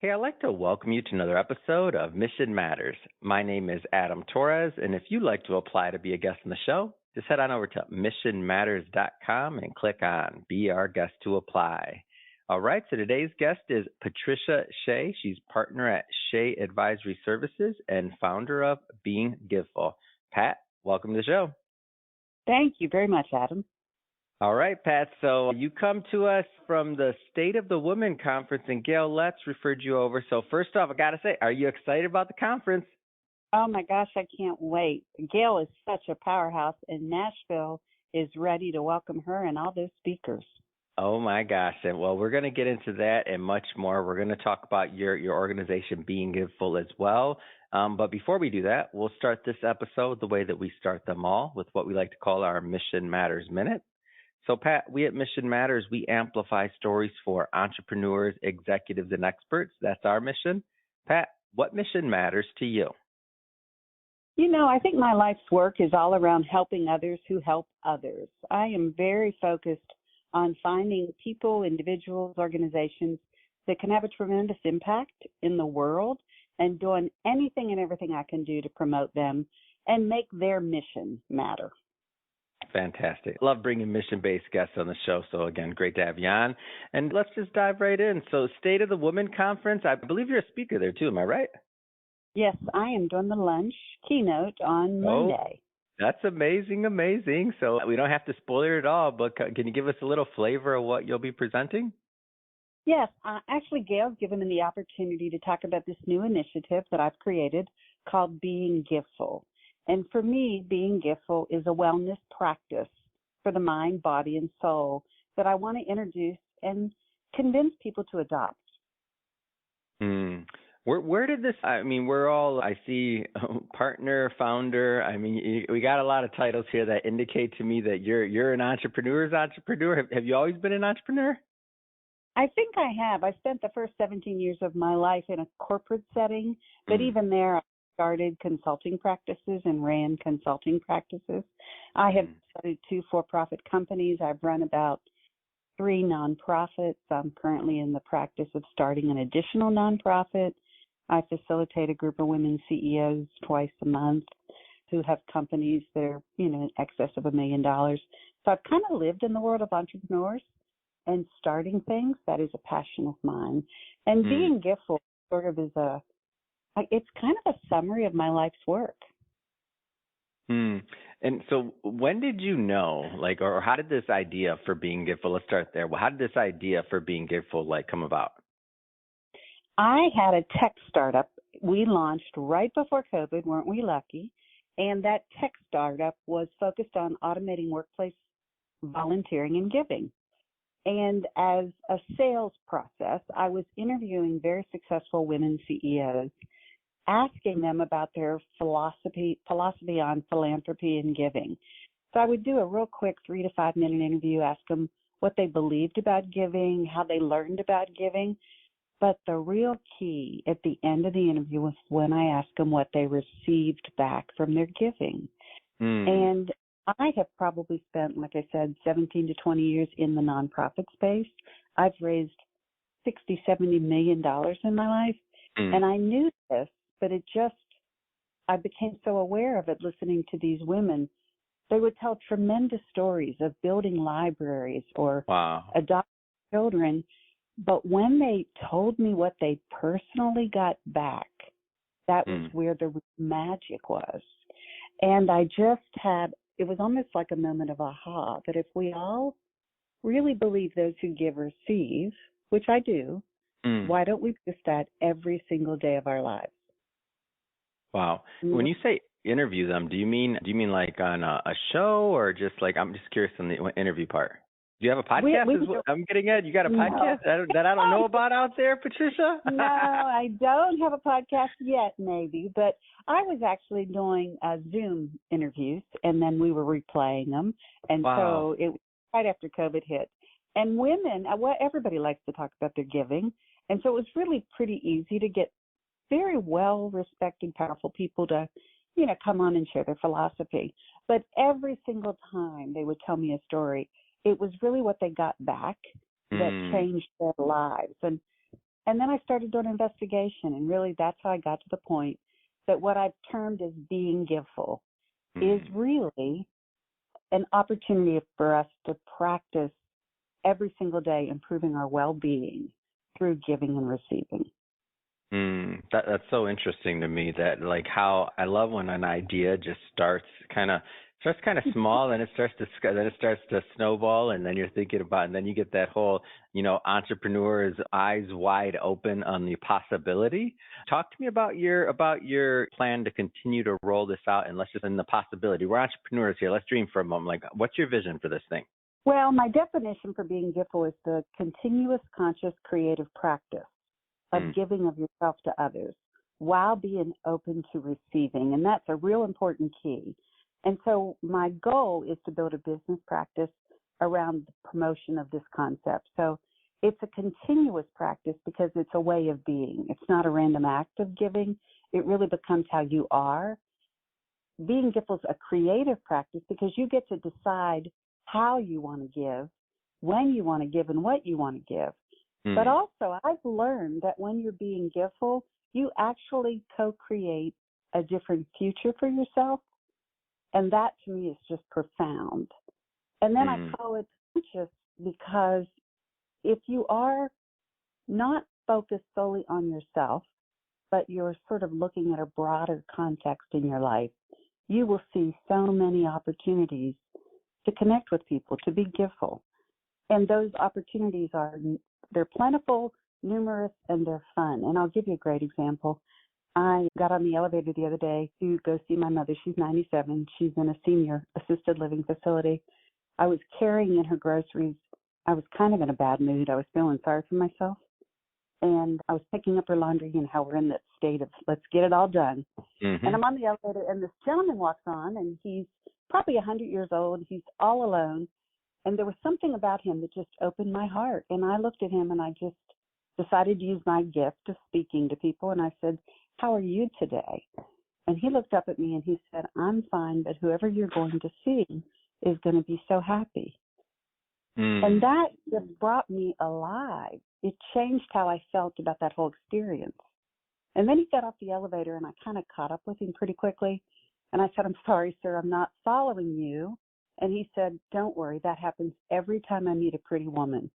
Hey, I'd like to welcome you to another episode of Mission Matters. My name is Adam Torres, and if you'd like to apply to be a guest on the show, just head on over to missionmatters.com and click on Be Our Guest to Apply. All right, so today's guest is Patricia Shea. She's partner at Shea Advisory Services and founder of Being Giveful. Pat, welcome to the show. Thank you very much, Adam. All right, Pat. So you come to us from the State of the Women Conference, and Gail Letts referred you over. So first off, I got to say, are you excited about the conference? Oh, my gosh, I can't wait. Gail is such a powerhouse, and Nashville is ready to welcome her and all those speakers. Oh, my gosh. And well, we're going to get into that and much more. We're going to talk about your organization Being Giveful as well. But before we do that, we'll start this episode the way that we start them all, with what we like to call our Mission Matters Minute. So, Pat, we at Mission Matters, we amplify stories for entrepreneurs, executives, and experts. That's our mission. Pat, what mission matters to you? You know, I think my life's work is all around helping others who help others. I am very focused on finding people, individuals, organizations that can have a tremendous impact in the world and doing anything and everything I can do to promote them and make their mission matter. Fantastic. Love bringing mission-based guests on the show. So, again, great to have you on. And let's just dive right in. So, State of the Women Conference, I believe you're a speaker there, too. Am I right? Yes, I am doing the lunch keynote on Monday. That's amazing. So, we don't have to spoil it at all, but can you give us a little flavor of what you'll be presenting? Yes, actually, Gail's given me the opportunity to talk about this new initiative that I've created called Being Giveful. And for me, Being Giveful is a wellness practice for the mind, body, and soul that I want to introduce and convince people to adopt. Where did this, we're all, I see, partner, founder. We got a lot of titles here that indicate to me that you're an entrepreneur. Have you always been an entrepreneur? I think I have. I spent the first 17 years of my life in a corporate setting, but even there, I started consulting practices and ran consulting practices. I have started 2 for-profit companies. I've run about 3 nonprofits. I'm currently in the practice of starting an additional nonprofit. I facilitate a group of women CEOs twice a month who have companies that are, in excess of $1 million. So I've kind of lived in the world of entrepreneurs and starting things. That is a passion of mine. And Being Giveful sort of is it's kind of a summary of my life's work. And so when did you know, or how did this idea for Being Giveful, let's start there. Well, how did this idea for Being Giveful, come about? I had a tech startup. We launched right before COVID, weren't we lucky? And that tech startup was focused on automating workplace volunteering and giving. And as a sales process, I was interviewing very successful women CEOs, asking them about their philosophy on philanthropy and giving. So I would do a real quick 3 to 5 minute interview, ask them what they believed about giving, how they learned about giving. But the real key at the end of the interview was when I asked them what they received back from their giving. And I have probably spent, like I said, 17 to 20 years in the nonprofit space. I've raised $60-70 million in my life. And I knew this, but I became so aware of it listening to these women. They would tell tremendous stories of building libraries or adopting children. But when they told me what they personally got back, that was where the magic was. And I just it was almost like a moment of aha, that if we all really believe those who give receive, which I do, why don't we do that every single day of our lives? Wow. When you say interview them, do you mean like on a show, or just I'm just curious on the interview part? Do you have a podcast? I'm getting at. You got a podcast that I don't know about out there, Patricia? No, I don't have a podcast yet, maybe. But I was actually doing Zoom interviews, and then we were replaying them. And so it was right after COVID hit. And women, everybody likes to talk about their giving. And so it was really pretty easy to get very well-respected, powerful people to, come on and share their philosophy. But every single time they would tell me a story, it was really what they got back that changed their lives. And And then I started doing investigation, and really that's how I got to the point that what I've termed as being giveful is Mm. really an opportunity for us to practice every single day improving our well-being through giving and receiving. That's so interesting to me that like how I love when an idea just starts kind of small and then it starts to snowball and then you're thinking about and then you get that whole entrepreneur's eyes wide open on the possibility. Talk to me about your plan to continue to roll this out and let's just in the possibility. We're entrepreneurs here. Let's dream for a moment. Like what's your vision for this thing? Well, my definition for being giveful is the continuous conscious creative practice of Mm. giving of yourself to others while being open to receiving. And that's a real important key. And so my goal is to build a business practice around the promotion of this concept. So it's a continuous practice because it's a way of being. It's not a random act of giving. It really becomes how you are. Being giveful is a creative practice because you get to decide how you want to give, when you want to give, and what you want to give. But Mm. also, I've learned that when you're being giveful, you actually co-create a different future for yourself. And that to me is just profound. And then I Mm. call it conscious because if you are not focused solely on yourself, but you're sort of looking at a broader context in your life, you will see so many opportunities to connect with people, to be giveful. And those opportunities they're plentiful, numerous, and they're fun. And I'll give you a great example. I got on the elevator the other day to go see my mother. She's 97. She's in a senior assisted living facility. I was carrying in her groceries. I was kind of in a bad mood. I was feeling sorry for myself. And I was picking up her laundry and how we're in that state of let's get it all done. And Mhm. I'm on the elevator and this gentleman walks on and he's probably 100 years old. He's all alone. And there was something about him that just opened my heart. And I looked at him and I just decided to use my gift of speaking to people. And I said, "How are you today?" And he looked up at me and he said, "I'm fine, but whoever you're going to see is going to be so happy." And Mm. that just brought me alive. It changed how I felt about that whole experience. And then he got off the elevator and I kind of caught up with him pretty quickly. And I said, "I'm sorry, sir, I'm not following you." And he said, "Don't worry, that happens every time I meet a pretty woman."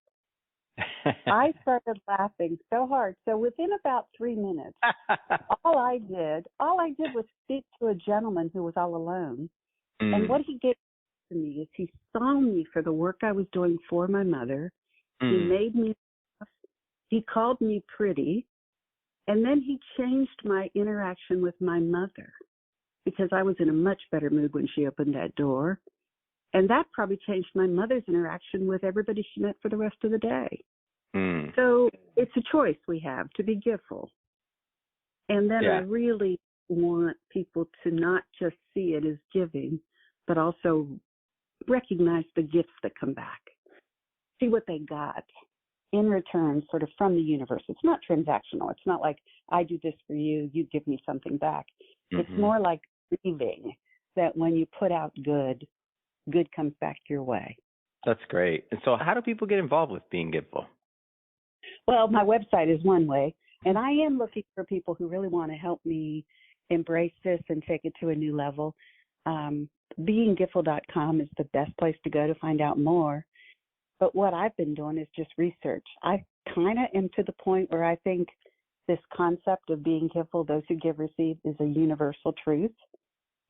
I started laughing so hard. So within about 3 minutes, all I did was speak to a gentleman who was all alone. And Mm. what he did to me is he saw me for the work I was doing for my mother. He Mm. made me laugh. He called me pretty. And then he changed my interaction with my mother because I was in a much better mood when she opened that door. And that probably changed my mother's interaction with everybody she met for the rest of the day. Mm. So it's a choice we have to be giveful. And then I Yeah. really want people to not just see it as giving, but also recognize the gifts that come back. See what they got in return, sort of from the universe. It's not transactional. It's not like I do this for you, you give me something back. It's Mhm. more like receiving that when you put out good, good comes back your way. That's great. And so, how do people get involved with being Giveful? Well, my website is one way, and I am looking for people who really want to help me embrace this and take it to a new level. Beinggiveful.com is the best place to go to find out more. But what I've been doing is just research. I kind of am to the point where I think this concept of being giveful, those who give, receive, is a universal truth.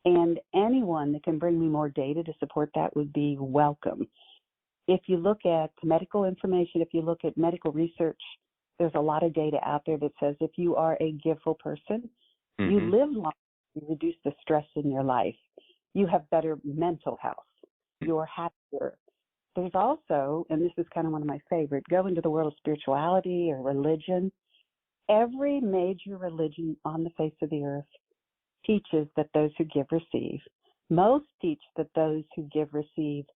And anyone that can bring me more data to support that would be welcome. If you look at medical information, if you look at medical research, there's a lot of data out there that says if you are a giveful person, you Mhm. live longer, you reduce the stress in your life, you have better mental health, you're happier. There's also, and this is kind of one of my favorite, go into the world of spirituality or religion. Every major religion on the face of the earth teaches that those who give receive. Most teach that those who give receive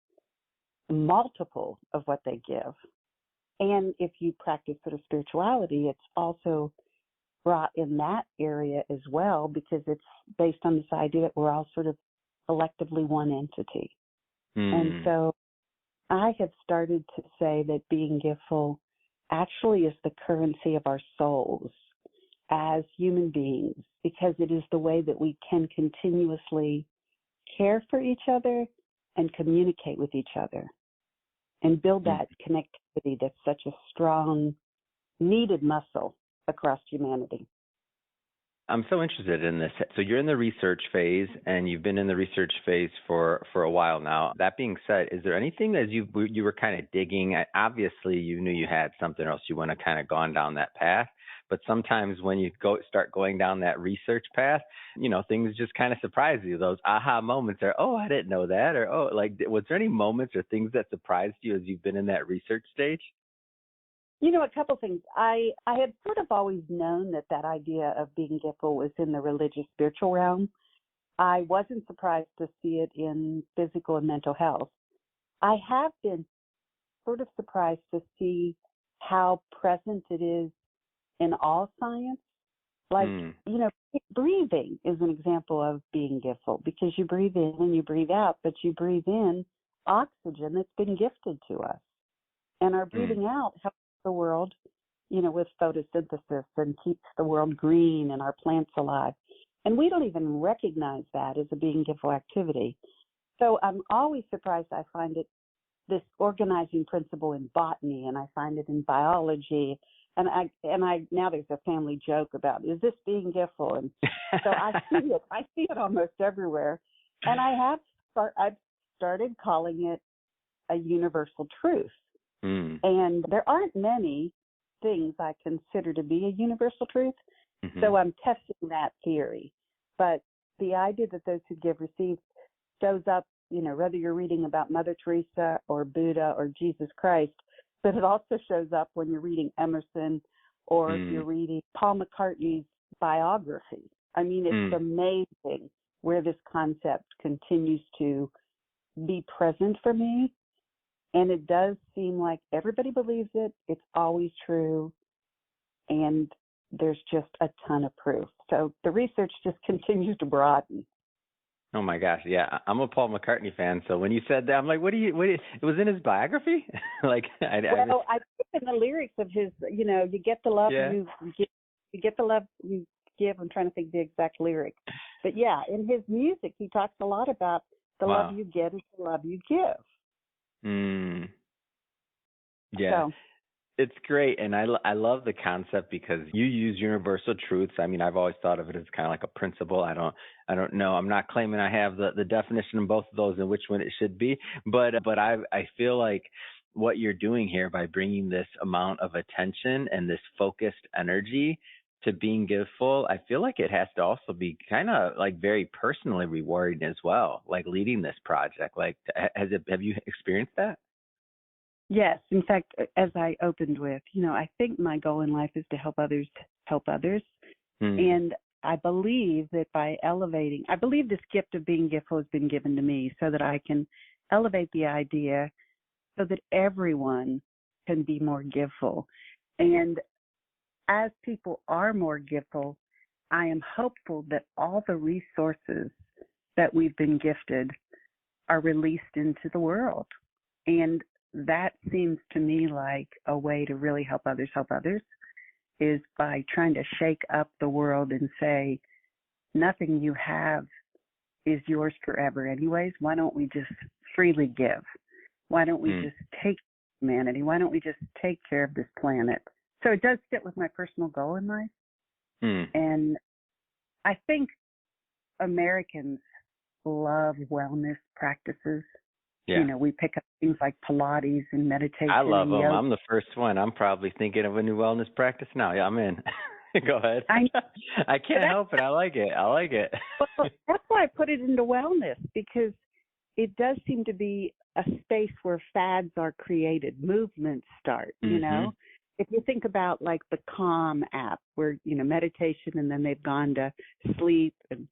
multiple of what they give. And if you practice sort of spirituality, it's also brought in that area as well because it's based on this idea that we're all sort of collectively one entity. And Mm. so I have started to say that being giveful actually is the currency of our souls as human beings, because it is the way that we can continuously care for each other and communicate with each other and build that connectivity that's such a strong, needed muscle across humanity. I'm so interested in this. So you're in the research phase, and you've been in the research phase for a while now. That being said, is there anything that you were kind of digging at? Obviously, you knew you had something else you want to kind of gone down that path. But sometimes when you start going down that research path, things just kind of surprise you. Those aha moments are, oh, I didn't know that, or oh, like, was there any moments or things that surprised you as you've been in that research stage? A couple things. I had sort of always known that idea of being giveful was in the religious spiritual realm. I wasn't surprised to see it in physical and mental health. I have been sort of surprised to see how present it is in all science. Like, breathing is an example of being giveful, because you breathe in and you breathe out, but you breathe in oxygen that's been gifted to us. And our breathing out helps the world, with photosynthesis, and keeps the world green and our plants alive. And we don't even recognize that as a being giveful activity. So I'm always surprised. I find it this organizing principle in botany, and I find it in biology. And I now there's a family joke about, is this being giveful? And so I see it almost everywhere. And I've started calling it a universal truth. And there aren't many things I consider to be a universal truth. So I'm testing that theory. But the idea that those who give receive shows up, whether you're reading about Mother Teresa or Buddha or Jesus Christ, but it also shows up when you're reading Emerson or if you're reading Paul McCartney's biography. I mean, it's amazing where this concept continues to be present for me. And it does seem like everybody believes it. It's always true. And there's just a ton of proof. So the research just continues to broaden. Oh my gosh, yeah, I'm a Paul McCartney fan. So when you said that, I'm like, what do you? It was in his biography? I think in the lyrics of his, you get the love you give, you get the love you give. I'm trying to think the exact lyric, but yeah, in his music, he talks a lot about the love you get is the love you give. Yeah. So. It's great, and I love the concept because you use universal truths. I mean, I've always thought of it as kind of like a principle. I don't know. I'm not claiming I have the definition in both of those and which one it should be, but I feel like what you're doing here by bringing this amount of attention and this focused energy to being giveful, I feel like it has to also be kind of like very personally rewarding as well, like leading this project. Like, have you experienced that? Yes. In fact, as I opened with, I think my goal in life is to help others help others. And I believe that by elevating, I believe this gift of being giveful has been given to me so that I can elevate the idea so that everyone can be more giveful. And as people are more giveful, I am hopeful that all the resources that we've been gifted are released into the world. And that seems to me like a way to really help others is by trying to shake up the world and say, nothing you have is yours forever anyways. Why don't we just freely give? Why don't we just take humanity? Why don't we just take care of this planet? So it does fit with my personal goal in life. And I think Americans love wellness practices. Yeah. We pick up things like Pilates and meditation. I love them. Yoga. I'm the first one. I'm probably thinking of a new wellness practice now. Yeah, I'm in. Go ahead. I can't help it. I like it. Well, that's why I put it into wellness, because it does seem to be a space where fads are created, movements start, If you think about like the Calm app where, meditation and then they've gone to sleep. And,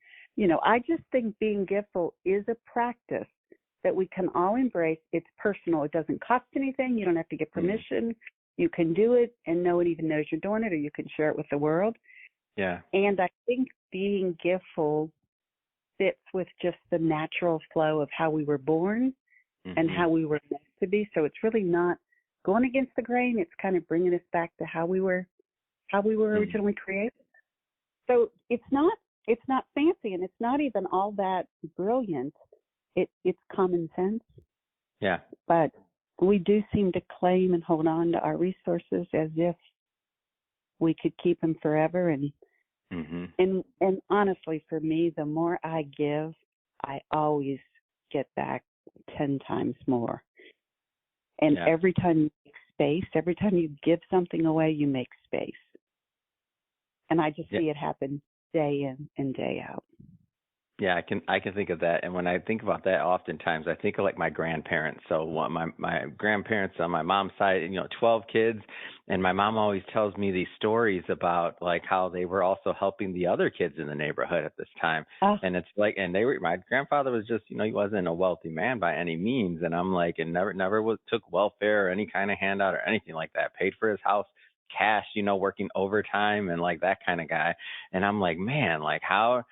I just think being giveful is a practice that we can all embrace. It's personal. It doesn't cost anything. You don't have to get permission. You can do it and no one even knows you're doing it, or you can share it with the world. Yeah. And I think being giveful fits with just the natural flow of how we were born and how we were meant to be. So it's really not going against the grain. It's kind of bringing us back to how we were originally created. So it's not fancy, and it's not even all that brilliant. It's common sense. Yeah. But we do seem to claim and hold on to our resources as if we could keep them forever. And and honestly, for me, the more I give, I always get back 10 times more. And every time you make space, every time you give something away, you make space. And I just see it happen day in and day out. Yeah, I can think of that, and when I think about that, oftentimes I think of like my grandparents. So my grandparents on my mom's side, 12 kids, and my mom always tells me these stories about like how they were also helping the other kids in the neighborhood at this time, and it's like, and my grandfather was just, he wasn't a wealthy man by any means, and I'm like, and never took welfare or any kind of handout or anything like that. Paid for his house cash, working overtime and like that kind of guy, and I'm like, man, like how.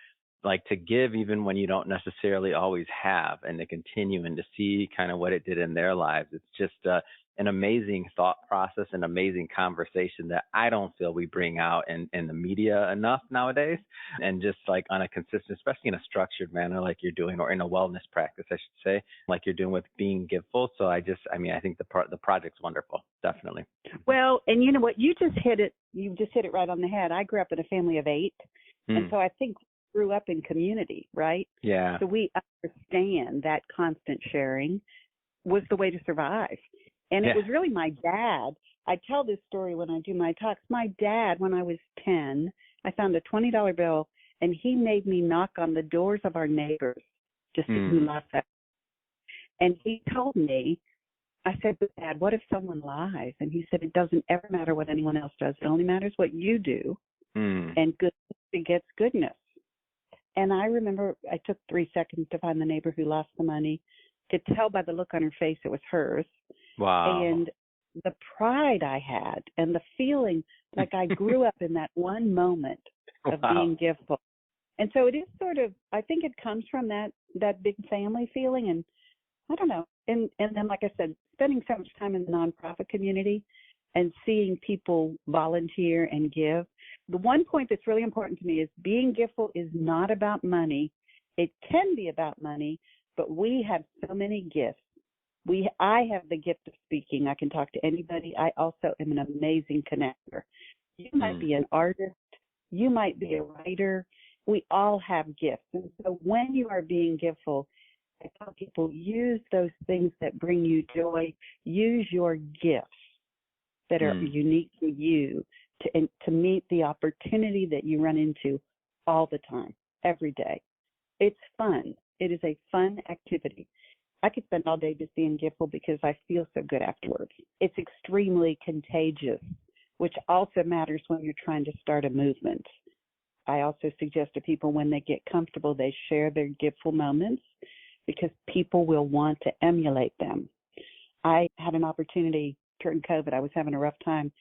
Like to give even when you don't necessarily always have, and to continue and to see kind of what it did in their lives. It's just an amazing thought process, an amazing conversation that I don't feel we bring out in the media enough nowadays, and just like on a consistent, especially in a structured manner like you're doing, or in a wellness practice, I should say, like you're doing with Being Giveful. So I think the project's wonderful, definitely. Well, and you know what, you just hit it right on the head. I grew up in a family of 8, and so I think grew up in community, right? Yeah. So we understand that constant sharing was the way to survive. And it was really my dad. I tell this story when I do my talks. My dad, when I was 10, I found a $20 bill, and he made me knock on the doors of our neighbors to see who lost that. And he told me, I said, but Dad, what if someone lies? And he said, it doesn't ever matter what anyone else does. It only matters what you do. And goodness begets goodness. And I remember I took 3 seconds to find the neighbor who lost the money. Could tell by the look on her face it was hers. Wow. And the pride I had and the feeling like I grew up in that one moment of being giveful. And so it is sort of, I think it comes from that big family feeling. And I don't know. And then, like I said, spending so much time in the nonprofit community and seeing people volunteer and give. The one point that's really important to me is being giveful is not about money. It can be about money, but we have so many gifts. I have the gift of speaking. I can talk to anybody. I also am an amazing connector. You might be an artist. You might be a writer. We all have gifts. And so when you are being giveful, I tell people, use those things that bring you joy. Use your gifts that are unique to you to meet the opportunity that you run into all the time, every day. It's fun. It is a fun activity. I could spend all day just being giveful because I feel so good afterwards. It's extremely contagious, which also matters when you're trying to start a movement. I also suggest to people when they get comfortable, they share their giveful moments because people will want to emulate them. I had an opportunity during COVID. I was having a rough time.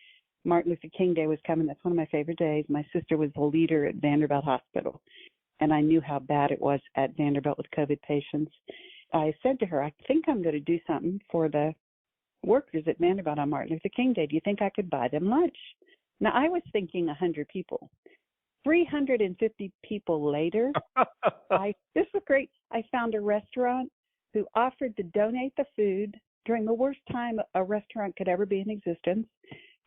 Martin Luther King Day was coming. That's one of my favorite days. My sister was the leader at Vanderbilt Hospital, and I knew how bad it was at Vanderbilt with COVID patients. I said to her, I think I'm going to do something for the workers at Vanderbilt on Martin Luther King Day. Do you think I could buy them lunch? Now, I was thinking 100 people. 350 people later, this was great. I found a restaurant who offered to donate the food during the worst time a restaurant could ever be in existence.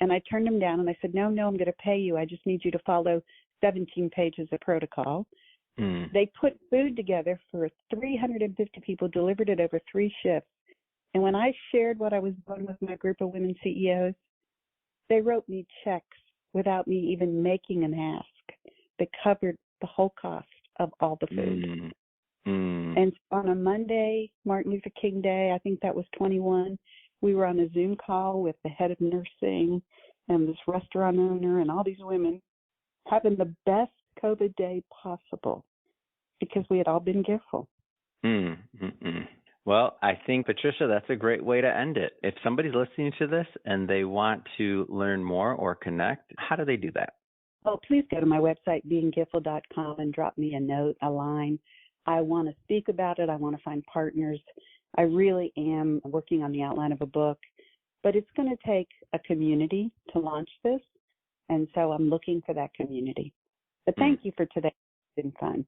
And I turned them down, and I said, no, I'm going to pay you. I just need you to follow 17 pages of protocol. They put food together for 350 people, delivered it over 3 shifts. And when I shared what I was doing with my group of women CEOs, they wrote me checks without me even making an ask that covered the whole cost of all the food. And on a Monday, Martin Luther King Day, I think that was 21, we were on a Zoom call with the head of nursing and this restaurant owner and all these women having the best COVID day possible because we had all been giveful. Well, I think, Patricia, that's a great way to end it. If somebody's listening to this and they want to learn more or connect, how do they do that? Oh, please go to my website, beinggiftful.com, and drop me a note, a line. I want to speak about it. I want to find partners. I really am working on the outline of a book. but it's going to take a community to launch this. And so I'm looking for that community. But thank you for today. It's been fun.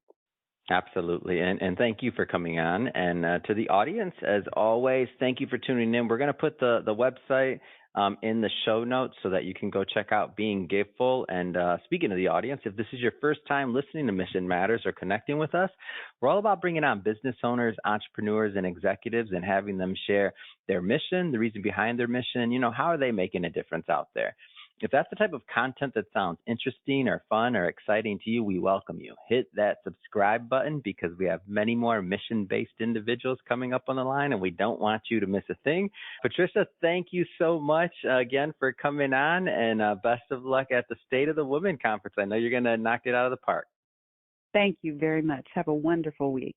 Absolutely. And thank you for coming on. And to the audience, as always, thank you for tuning in. We're going to put the website in the show notes so that you can go check out Being Giveful. And speaking of the audience, if this is your first time listening to Mission Matters or connecting with us, we're all about bringing on business owners, entrepreneurs, and executives and having them share their mission, the reason behind their mission, how are they making a difference out there? If that's the type of content that sounds interesting or fun or exciting to you, we welcome you. Hit that subscribe button because we have many more mission-based individuals coming up on the line, and we don't want you to miss a thing. Patricia, thank you so much again for coming on, and best of luck at the State of the Women Conference. I know you're going to knock it out of the park. Thank you very much. Have a wonderful week.